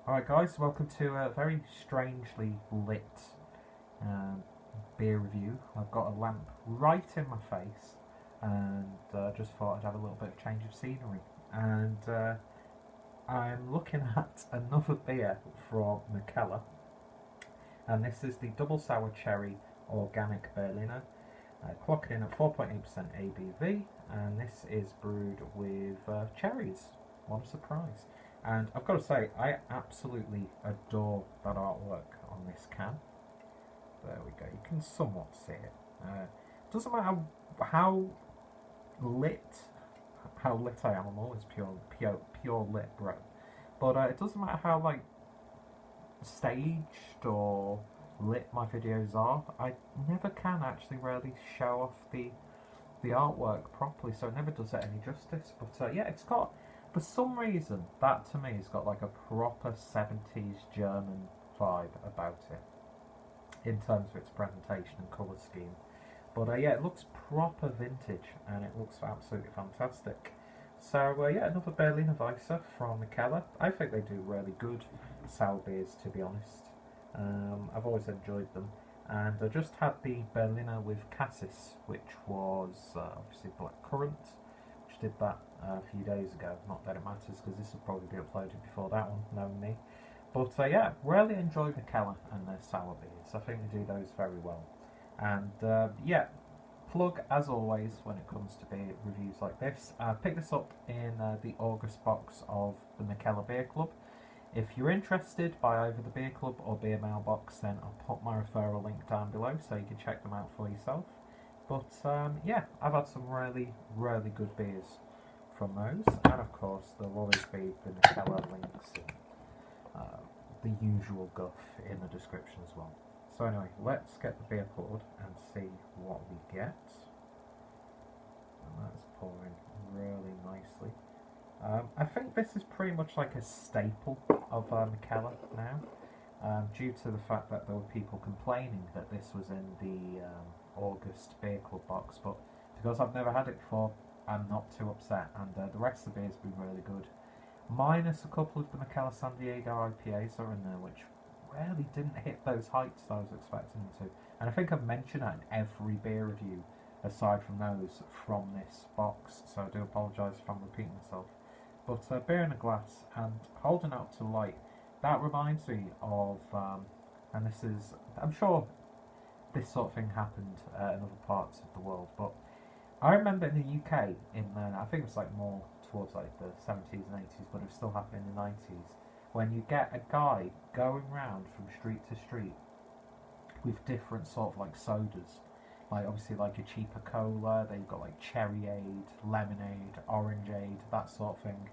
Alright guys, welcome to a very strangely lit um, beer review. I've got a lamp right in my face and just thought I'd have a little bit of change of scenery. And I'm looking at another beer from Mikkeller, and this is the Double Sour Cherry Organic Berliner, clocking in at 4.8% ABV, and this is brewed with cherries. What a surprise. And I've got to say, I absolutely adore that artwork on this can. There we go, you can somewhat see it. Doesn't matter how lit I am, I'm always pure lit, bro. But it doesn't matter how like staged or lit my videos are, I never can actually really show off the artwork properly, so it never does it any justice. But yeah, it's got, for some reason, that to me has got like a proper 70s German vibe about it in terms of its presentation and colour scheme. But yeah, it looks proper vintage and it looks absolutely fantastic. So yeah, another Berliner Weisse from Mikkeller. I think they do really good sour beers, to be honest. I've always enjoyed them. And I just had the Berliner with Cassis, which was obviously blackcurrant, which did that a few days ago. Not that it matters, because this will probably be uploaded before that one, knowing me. But yeah, really enjoy Mikkeller and their sour beers. I think they do those very well. And yeah, plug as always when it comes to beer reviews like this. Pick this up in the August box of the Mikkeller Beer Club. If you're interested, by either the Beer Club or Beer Mailbox, then I'll put my referral link down below so you can check them out for yourself. But yeah, I've had some really good beers from those, and of course there'll always be the Mikkeller links and the usual guff in the description as well. So anyway, let's get the beer poured and see what we get. And that's pouring really nicely. I think this is pretty much like a staple of Mikkeller now, due to the fact that there were people complaining that this was in the August Beer Club box, but because I've never had it before, I'm not too upset, and the rest of the beer's been really good. Minus a couple of the Mikkeller San Diego IPAs are in there, which really didn't hit those heights I was expecting them to. And I think I've mentioned that in every beer review, aside from those from this box, so I do apologise if I'm repeating myself. But beer in a glass and holding out to light, that reminds me of, and this is, I'm sure this sort of thing happened in other parts of the world, but I remember in the UK, I think it was like more towards like the 70s and 80s, but it was still happening in the 90s, when you get a guy going round from street to street with different sort of like sodas, like obviously like a cheaper cola, then you've got like cherryade, lemonade, orangeade, that sort of thing.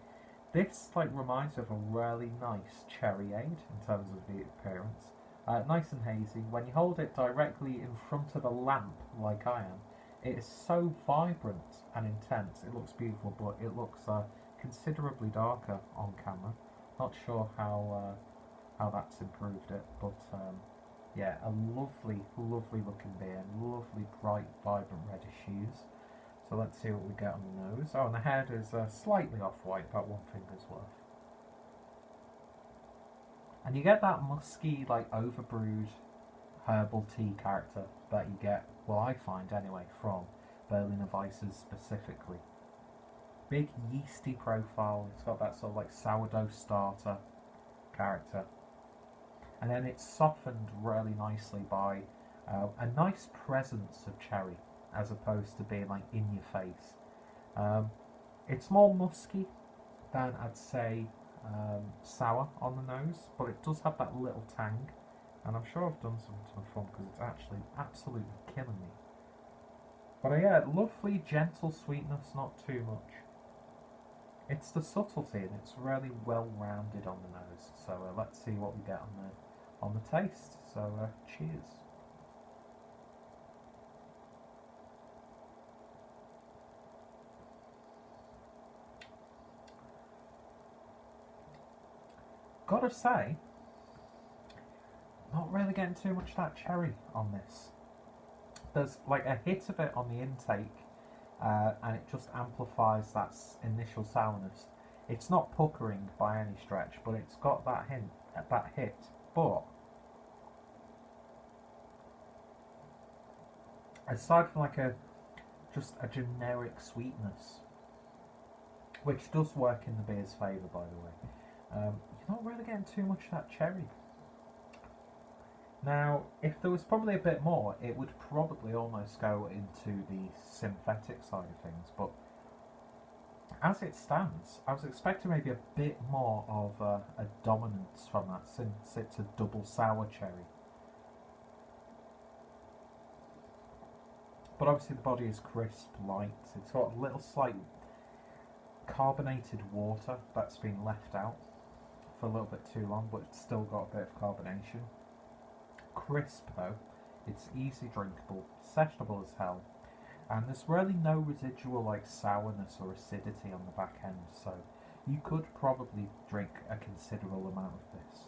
This like reminds me of a really nice cherryade in terms of the appearance. Nice and hazy. When you hold it directly in front of a lamp, like I am, it is so vibrant and intense. It looks beautiful, but it looks considerably darker on camera. Not sure how that's improved it, but yeah, a lovely looking beer, lovely bright, vibrant reddish hues. So let's see what we get on the nose. Oh, and the head is slightly off-white, about one finger's worth. And you get that musky, like overbrewed herbal tea character that you get, well I find anyway, from Berliner Weisses specifically. Big yeasty profile, it's got that sort of like sourdough starter character. And then it's softened really nicely by a nice presence of cherry, as opposed to being like in your face. It's more musky than I'd say sour on the nose, but it does have that little tang, and I'm sure I've done something to my phone because it's actually absolutely killing me. But yeah, lovely gentle sweetness, not too much. It's the subtlety, and it's really well rounded on the nose. So let's see what we get on the taste. So cheers. Gotta say, not really getting too much of that cherry on this. There's like a hit of it on the intake, and it just amplifies that initial sourness. It's not puckering by any stretch, but it's got that hit. But aside from like just a generic sweetness, which does work in the beer's favour, by the way, you're not really getting too much of that cherry. Now, if there was probably a bit more, it would probably almost go into the synthetic side of things, but as it stands, I was expecting maybe a bit more of a dominance from that, since it's a double sour cherry. But obviously the body is crisp, light. It's got a little slight carbonated water that's been left out for a little bit too long, but it's still got a bit of carbonation. Crisp though, it's easy drinkable, sessionable as hell, and there's really no residual like sourness or acidity on the back end, so you could probably drink a considerable amount of this.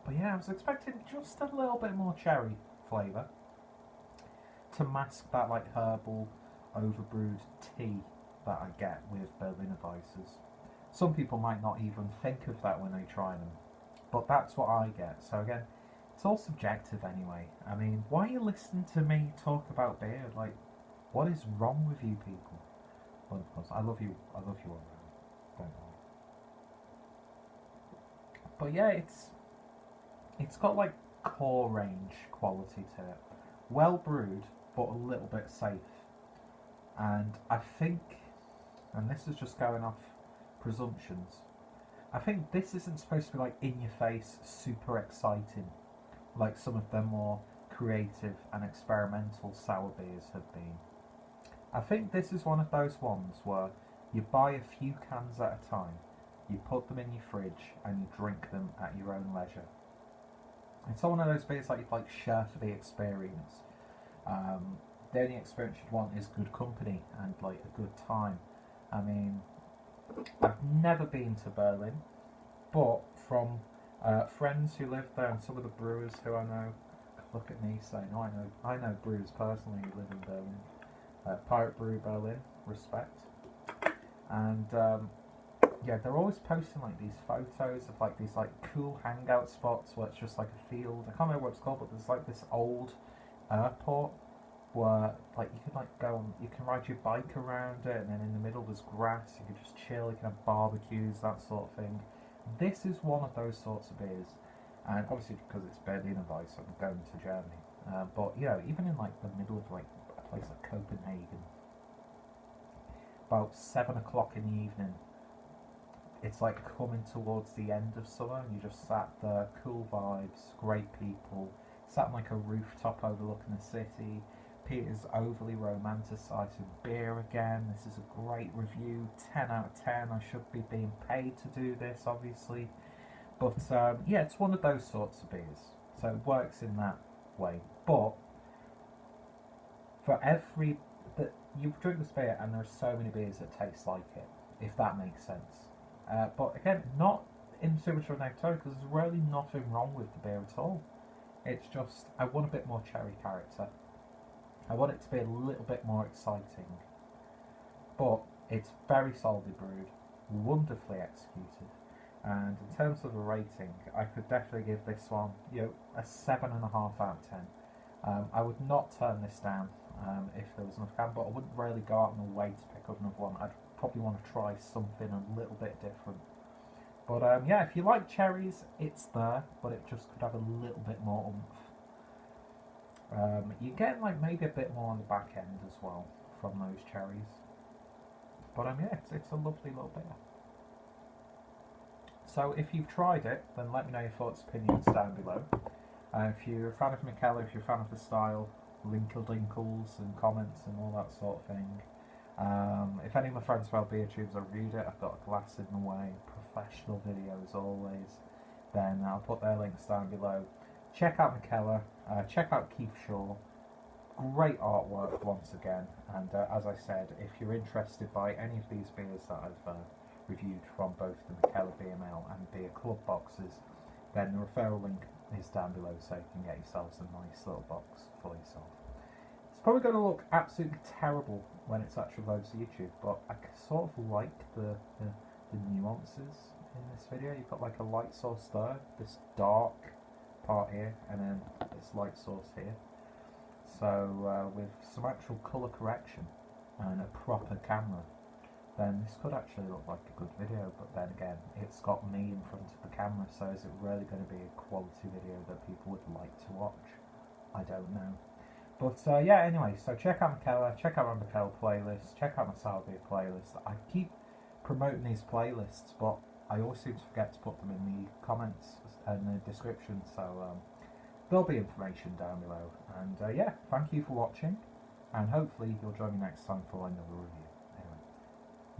But yeah, I was expecting just a little bit more cherry flavour to mask that like herbal overbrewed tea that I get with Berliner Weisses. Some people might not even think of that when they try them, but that's what I get. So again, it's all subjective anyway. I mean, why are you listening to me talk about beer? Like, what is wrong with you people? Well, of course, I love you all around. Don't worry. But yeah, it's got like core range quality to it. Well brewed, but a little bit safe. And I think, and this is just going off presumptions, I think this isn't supposed to be like in your face, super exciting, like some of the more creative and experimental sour beers have been. I think this is one of those ones where you buy a few cans at a time, you put them in your fridge, and you drink them at your own leisure. It's one of those beers that you'd like share for the experience. The only experience you'd want is good company and like a good time. I mean, I've never been to Berlin, but from friends who live there and some of the brewers who I know, look at me saying, oh, I know brewers personally who live in Berlin. Pirate Brew Berlin, respect. And yeah, they're always posting like these photos of like these like cool hangout spots where it's just like a field. I can't remember what it's called, but there's like this old airport where like you can like go on, you can ride your bike around it, and then in the middle there's grass, you can just chill, you can have barbecues, that sort of thing. This is one of those sorts of beers, and obviously because it's Berliner Weiss, I'm going to Germany. But you know, even in like the middle of like a place like Copenhagen, about 7 o'clock in the evening, it's like coming towards the end of summer, and you just sat there, cool vibes, great people, sat on like a rooftop overlooking the city. Peter's overly romanticising beer again. This is a great review, 10 out of 10. I should be being paid to do this, obviously. But yeah, it's one of those sorts of beers. So it works in that way. But for every... you drink this beer and there are so many beers that taste like it, if that makes sense. But again, not in too much of a negative, because there's really nothing wrong with the beer at all. It's just, I want a bit more cherry character. I want it to be a little bit more exciting. But it's very solidly brewed, wonderfully executed. And in terms of a rating, I could definitely give this one, you know, a 7.5 out of 10. I would not turn this down if there was enough can, but I wouldn't really go out on a way to pick up another one. I'd probably want to try something a little bit different. But yeah, if you like cherries, it's there, but it just could have a little bit more oomph. You get like maybe a bit more on the back end as well from those cherries. But yeah, it's a lovely little beer. So if you've tried it, then let me know your thoughts, opinions down below. If you're a fan of Mikkeller, if you're a fan of the style, linkles and comments and all that sort of thing. If any of my friends about beer tubes, I reviewed it, I've got a glass in the way, professional videos always, then I'll put their links down below. Check out Mikkeller, check out Keith Shaw, great artwork once again, and as I said, if you're interested by any of these beers that I've reviewed from both the Mikkeller BML and Beer Club boxes, then the referral link is down below so you can get yourselves a nice little box for yourself. It's probably going to look absolutely terrible when it's actually loads to YouTube, but I sort of like the nuances in this video. You've got like a light source there, this dark part here, and then this light source here. So with some actual colour correction and a proper camera, then this could actually look like a good video. But then again, it's got me in front of the camera, so is it really going to be a quality video that people would like to watch? I don't know. But yeah, anyway, so check out Mikkeller, check out my Mikkeller playlist, check out my Salvia playlist. I keep promoting these playlists, but I always seem to forget to put them in the comments and the description, so there'll be information down below. And yeah, thank you for watching, and hopefully you'll join me next time for another review. Anyway,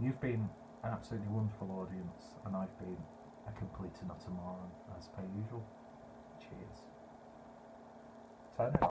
you've been an absolutely wonderful audience, and I've been a complete and utter moron, as per usual. Cheers. Turn it off.